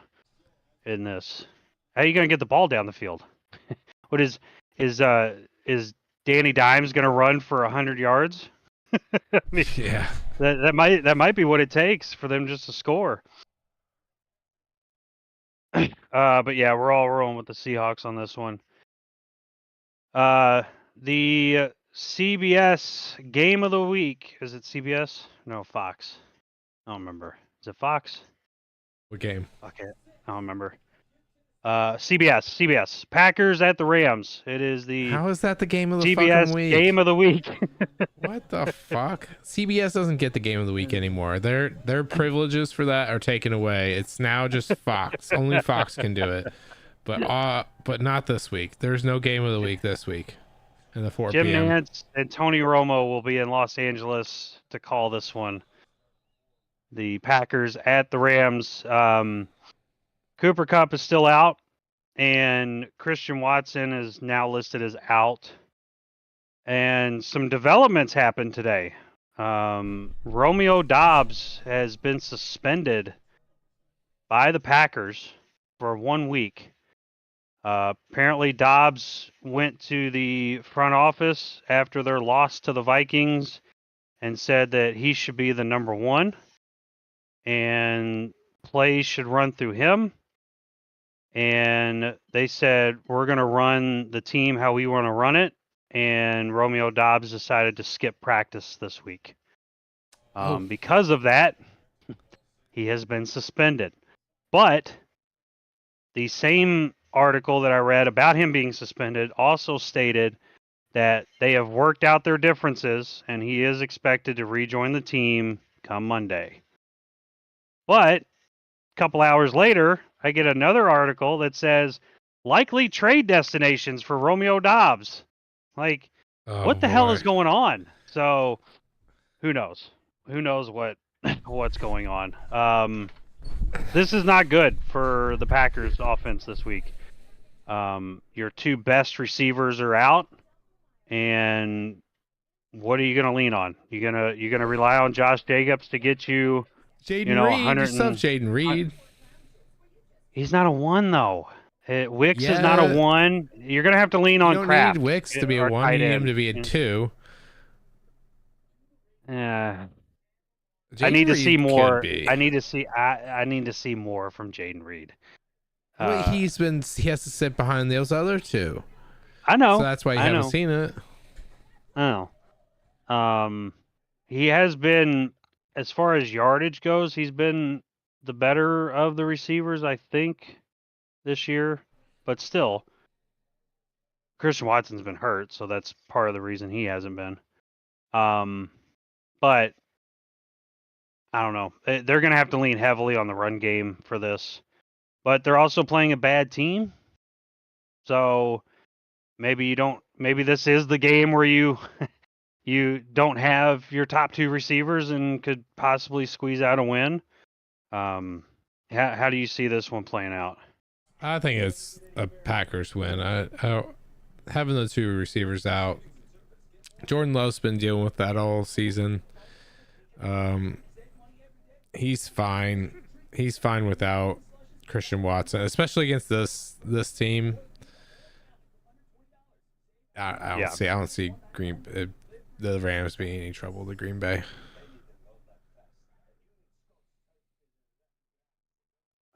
in this. How are you going to get the ball down the field? What is Danny Dimes going to run for 100 yards? I mean, yeah. That might be what it takes for them just to score. But yeah, we're all rolling with the Seahawks on this one. The CBS game of the week. Is it CBS? No, Fox. I don't remember. Is it Fox? What game? Okay, I don't remember. CBS. Packers at the Rams. It is the How is that the game of the CBS fucking week? game of the week. What the fuck? CBS doesn't get the game of the week anymore. Their privileges for that are taken away. It's now just Fox. Only Fox can do it. But not this week. There's no game of the week this week. In the 4 Jim p.m. Nantz and Tony Romo will be in Los Angeles to call this one. The Packers at the Rams. Cooper Kupp is still out, and Christian Watson is now listed as out. And some developments happened today. Romeo Doubs has been suspended by the Packers for 1 week. Apparently, Dobbs went to the front office after their loss to the Vikings and said that he should be the number one and plays should run through him. And they said, we're going to run the team how we want to run it. And Romeo Dobbs decided to skip practice this week. Because of that, he has been suspended. But the same article that I read about him being suspended also stated that they have worked out their differences and he is expected to rejoin the team come Monday. But a couple hours later, I get another article that says likely trade destinations for Romeo Dobbs. Like, what the hell is going on? So, who knows? Who knows what's going on? This is not good for the Packers offense this week. Your two best receivers are out, and what are you going to lean on? You're gonna rely on Josh Jacobs to get you, Jaden Reed. Just love Jaden Reed. He's not a 1 though. Wicks is not a 1. You're gonna have to lean on Kraft. You don't need Wicks to be a 1. You need him to be a 2. Yeah. I need to see more. I need to see more from Jaden Reed. He has to sit behind those other 2. I know. So that's why you haven't seen it. I know. He has been, as far as yardage goes, he's been the better of the receivers, I think, this year. But still, Christian Watson's been hurt, so that's part of the reason he hasn't been. But I don't know. They're going to have to lean heavily on the run game for this. But they're also playing a bad team. So maybe this is the game where you don't have your top 2 receivers and could possibly squeeze out a win. How do you see this one playing out? I think it's a Packers win. Having the 2 receivers out, Jordan Love's been dealing with that all season. He's fine. He's fine without Christian Watson, especially against this team. I don't see the Rams being any trouble to Green Bay.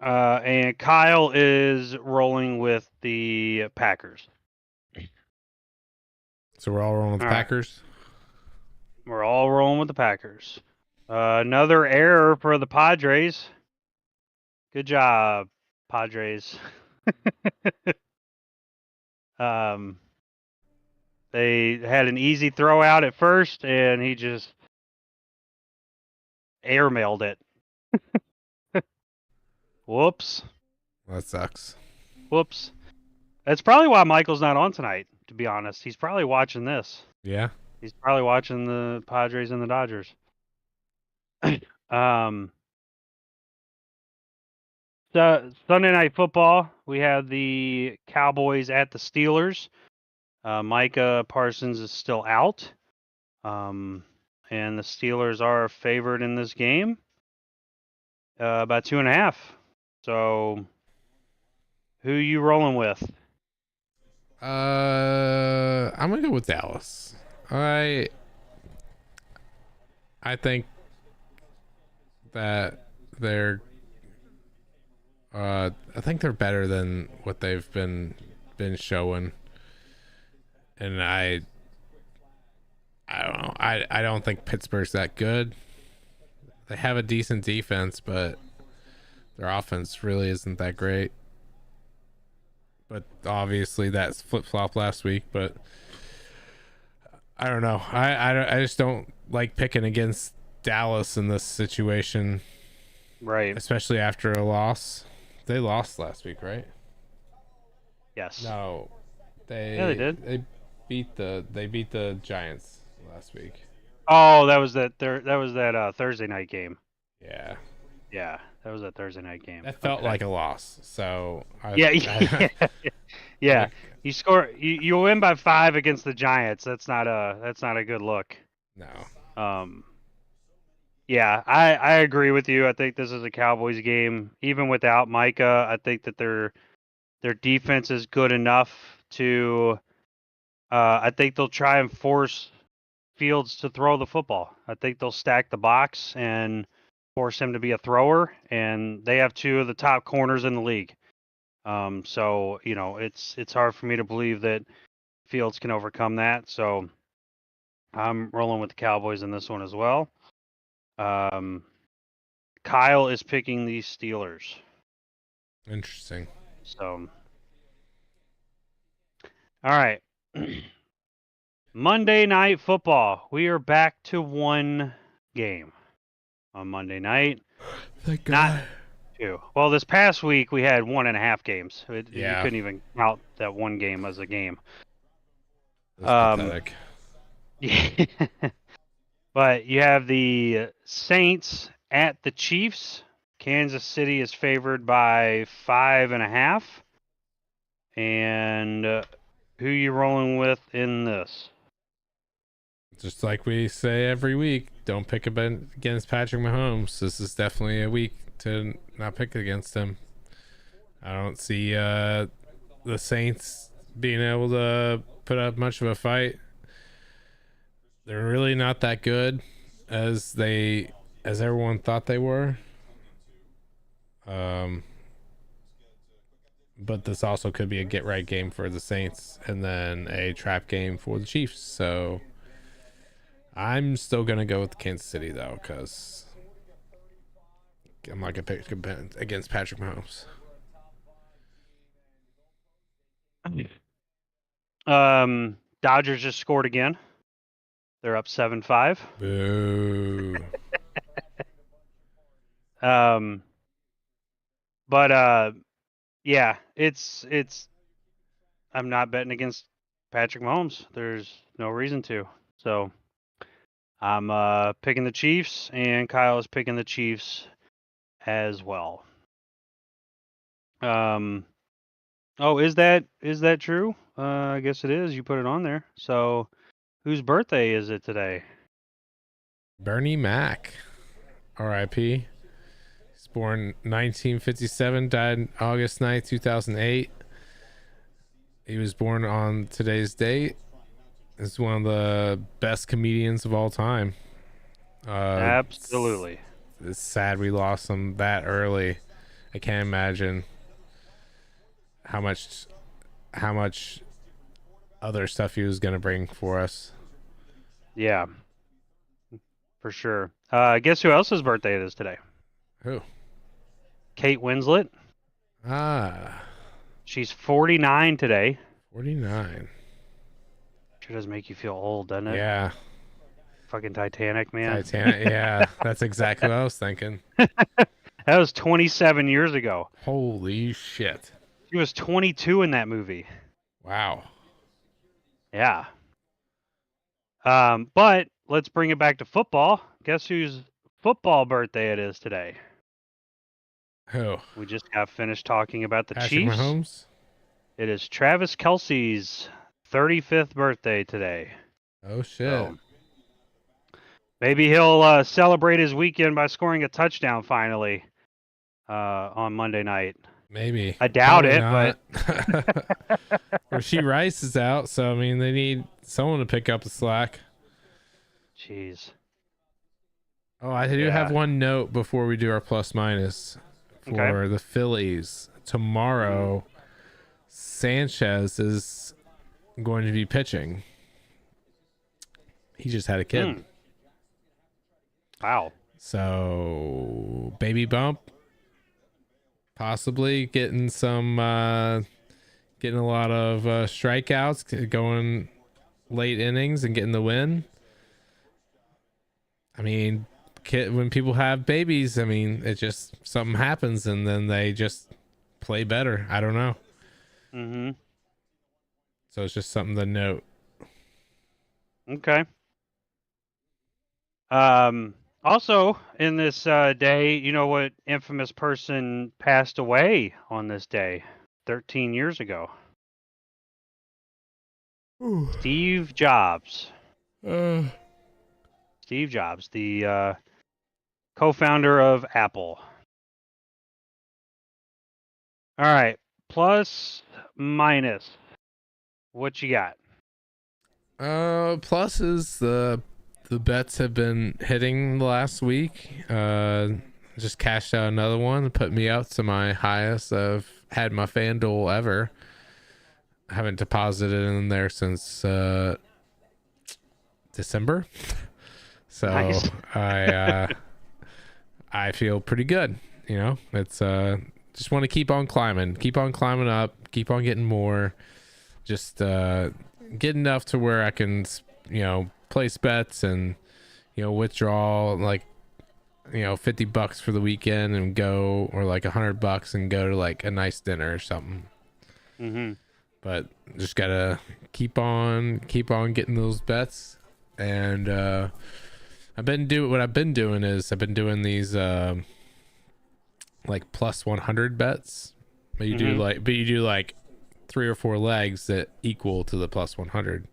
And Kyle is rolling with the Packers. So we're all rolling with the Packers? We're all rolling with the Packers. Another error for the Padres. Good job, Padres. They had an easy throw out at first, and he just airmailed it. Whoops. That sucks. Whoops. That's probably why Michael's not on tonight, to be honest. He's probably watching this. Yeah. He's probably watching the Padres and the Dodgers. Sunday Night Football, we have the Cowboys at the Steelers. Micah Parsons is still out. And the Steelers are favored in this game. About 2.5. So, who you rolling with? I'm gonna go with Dallas. I think that they're better than what they've been showing, and I don't know. I don't think Pittsburgh's that good. They have a decent defense, but their offense really isn't that great. But obviously that's flip-flop last week, but I don't know. I just don't like picking against Dallas in this situation. Right. Especially after a loss. They lost last week, right? Yes. No. They did. They beat the Giants last week. Oh, that was that Thursday night game. Yeah. Yeah. That was a Thursday night game. That felt like a loss. So Yeah. like, You score. You win by 5 against the Giants. That's not a good look. no. Yeah, I agree with you. I think this is a Cowboys game. Even without Micah, I think that their defense is good enough to. I think they'll try and force Fields to throw the football. I think they'll stack the box and force him to be a thrower. And they have 2 of the top corners in the league. So it's hard for me to believe that Fields can overcome that. So I'm rolling with the Cowboys in this one as well. Kyle is picking the Steelers. Interesting. So, all right. Monday Night Football. We are back to 1 game on Monday night. Thank God. Not 2. Well, this past week we had 1.5 games. You couldn't even count that 1 game as a game. That's pathetic. Yeah. But you have the Saints at the Chiefs. Kansas City is favored by 5.5. And who you rolling with in this? Just like we say every week, don't pick against Patrick Mahomes. This is definitely a week to not pick against him. I don't see the Saints being able to put up much of a fight. They're really not that good as everyone thought they were. But this also could be a get right game for the Saints and then a trap game for the Chiefs. So I'm still gonna go with Kansas City though, because I'm not gonna pick against Patrick Mahomes. Dodgers just scored again. They're up 7-5. Boo. But yeah, it's I'm not betting against Patrick Mahomes. There's no reason to. So I'm picking the Chiefs, and Kyle is picking the Chiefs as well. Oh, is that true? I guess it is. You put it on there. So whose birthday is it today? Bernie Mac, R.I.P. He's born 1957, died August 9th, 2008. He was born on today's date. He's one of the best comedians of all time. Absolutely. It's sad we lost him that early. I can't imagine how much other stuff he was gonna bring for us. Yeah, for sure. Guess who else's birthday it is today? Who? Kate Winslet. She's 49 today. 49. Sure does make you feel old, doesn't it? Yeah. Fucking Titanic, man. Titanic, yeah. That's exactly what I was thinking. That was 27 years ago. Holy shit. She was 22 in that movie. Wow. Yeah. But let's bring it back to football. Guess whose football birthday it is today? Who? We just got finished talking about the Patrick Chiefs. Mahomes? It is Travis Kelce's 35th birthday today. Oh shit. So maybe he'll celebrate his weekend by scoring a touchdown finally on Monday night. Maybe. I doubt Probably it, not. but Rasheed Rice is out, so I mean they need someone to pick up the slack. jeez. Oh, I do have one note before we do our plus minus for the Phillies. Tomorrow, Sanchez is going to be pitching. He just had a kid. Wow. So, baby bump. Possibly getting a lot of strikeouts, going late innings and getting the win. I mean, when people have babies, I mean, it just something happens and then they just play better. I don't know. Mm-hmm. So it's just something to note. Okay. Also, in this day, you know what infamous person passed away on this day 13 years ago? Ooh. Steve Jobs. Uh, Steve Jobs, the co-founder of Apple. All right, plus, minus. What you got? pluses, the bets have been hitting the last week. Just cashed out another one, put me up to my highest I've had my FanDuel ever. I haven't deposited in there since December. So Nice. I feel pretty good. You know, it's just want to keep on climbing up, keep on getting more, just get enough to where I can, place bets and, withdraw like, $50 for the weekend and go, or like $100 and go to like a nice dinner or something. Mm-hmm. But just gotta keep on getting those bets. And what I've been doing is I've been doing these like plus 100 bets, but you do like 3 or 4 legs that equal to the plus 100,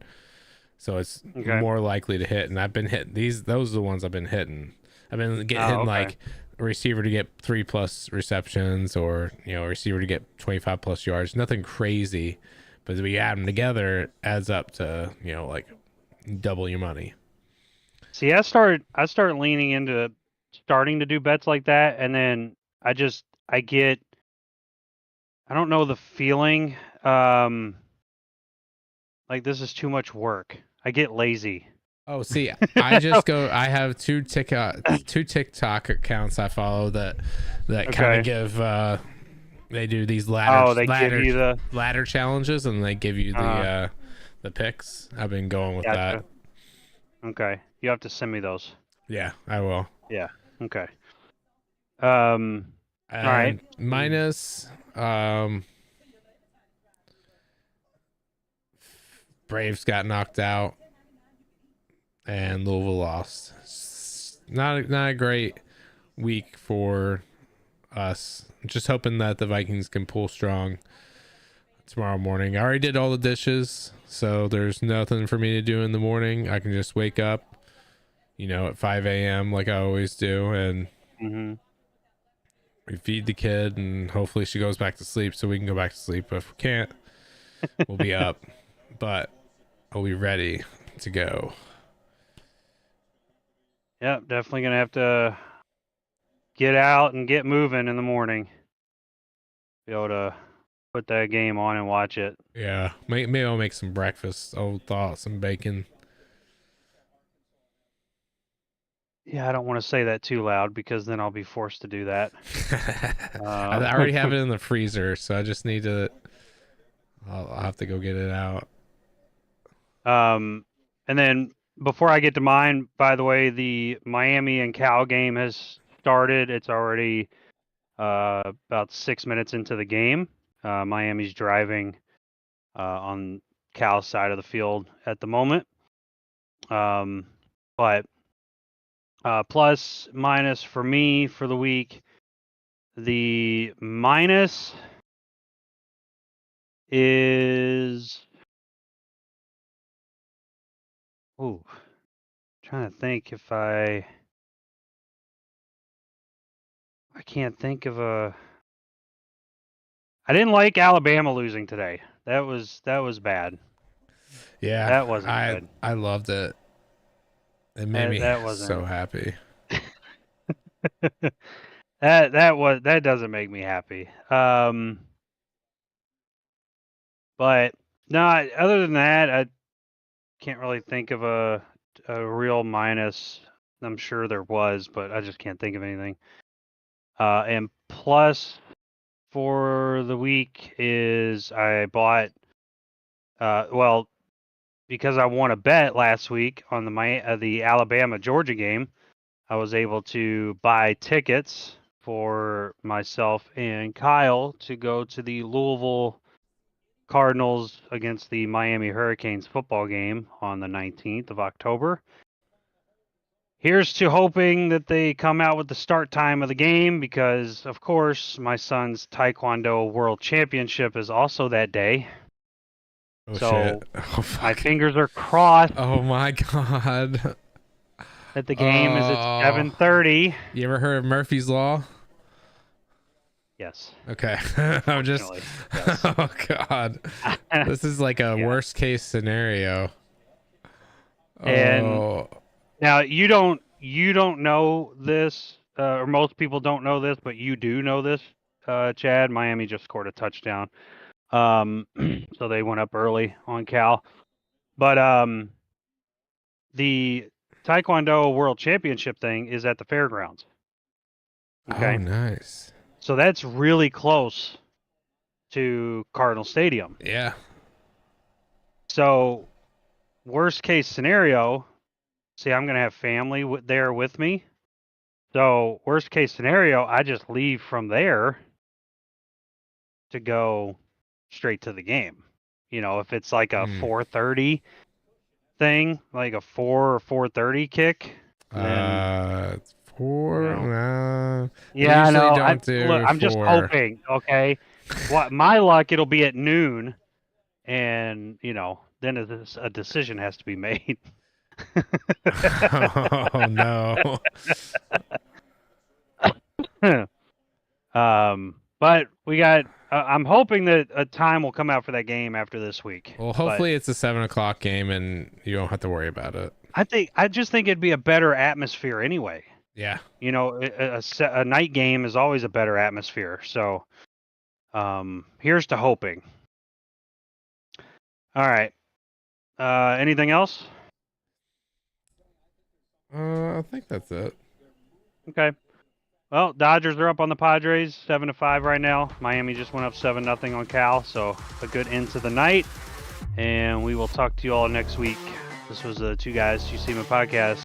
so it's more likely to hit. And I've been hitting those are the ones I've been hitting. I've been hitting like a receiver to get 3+ receptions, or a receiver to get 25+ yards. Nothing crazy, but if we add them together, it adds up to like double your money. See, I started leaning into starting to do bets like that, and then I don't know the feeling, like this is too much work. I get lazy. Oh, see, I just go. I have two TikTok accounts I follow that kind of give. They do these give you the ladder challenges, and they give you the picks. I've been going with that. Okay, you have to send me those. Yeah, I will. Yeah. Okay. All right. Minus. Braves got knocked out, and Louisville lost. Not a great week for us. Just hoping that the Vikings can pull strong tomorrow morning. I already did all the dishes, so there's nothing for me to do in the morning. I can just wake up, at 5 a.m. like I always do, and we feed the kid, and hopefully she goes back to sleep so we can go back to sleep. But if we can't, we'll be up, but I'll be ready to go. Yep, definitely gonna have to get out and get moving in the morning. Be able to put that game on and watch it. Yeah, maybe I'll make some breakfast. I'll thaw some bacon. Yeah, I don't want to say that too loud because then I'll be forced to do that. I already have it in the freezer, so I just need to. I'll have to go get it out. And then before I get to mine, by the way, the Miami and Cal game has started. It's already about 6 minutes into the game. Miami's driving on Cal's side of the field at the moment. But plus, minus for me for the week, the minus is... Ooh, trying to think if I can't think of a... I didn't like Alabama losing today. That was bad. Yeah, that wasn't good. I loved it. It made me so happy. that doesn't make me happy. But no, other than that, I can't really think of a real minus. I'm sure there was, but I just can't think of anything. And plus for the week is I bought because I won a bet last week on the Alabama Georgia game. I was able to buy tickets for myself and Kyle to go to the Louisville Cardinals against the Miami Hurricanes football game on the 19th of October. Here's to hoping that they come out with the start time of the game because, of course, my son's Taekwondo World Championship is also that day. Oh, so shit. Oh, fuck. My fingers are crossed Oh, my God. that the game is at 7:30. You ever heard of Murphy's Law? Yes. Okay. I'm just... Yes. Oh, God. This is like a worst case scenario. And now you don't know this, or most people don't know this, but you do know this, Chad. Miami just scored a touchdown. So they went up early on Cal. But the Taekwondo World Championship thing is at the fairgrounds. Okay. Oh, nice. So that's really close to Cardinal Stadium. Yeah. So worst case scenario, see, I'm going to have family there with me. So worst case scenario, I just leave from there to go straight to the game. You know, if it's like a 4:30 thing, like a 4 or 4:30 kick, then It's 4. Yeah, I know. I'm just hoping. Okay, my luck, it'll be at noon, and then a decision has to be made. Oh no. But we got. I'm hoping that a time will come out for that game after this week. Well, hopefully it's a 7:00 game and you don't have to worry about it. I just think it'd be a better atmosphere anyway. Yeah. A night game is always a better atmosphere. So, here's to hoping. All right. Anything else? I think that's it. Okay. Well, Dodgers are up on the Padres 7-5 right now. Miami just went up 7-0 on Cal, so a good end to the night. And we will talk to you all next week. This was the Two Guys, Two Seamen podcast.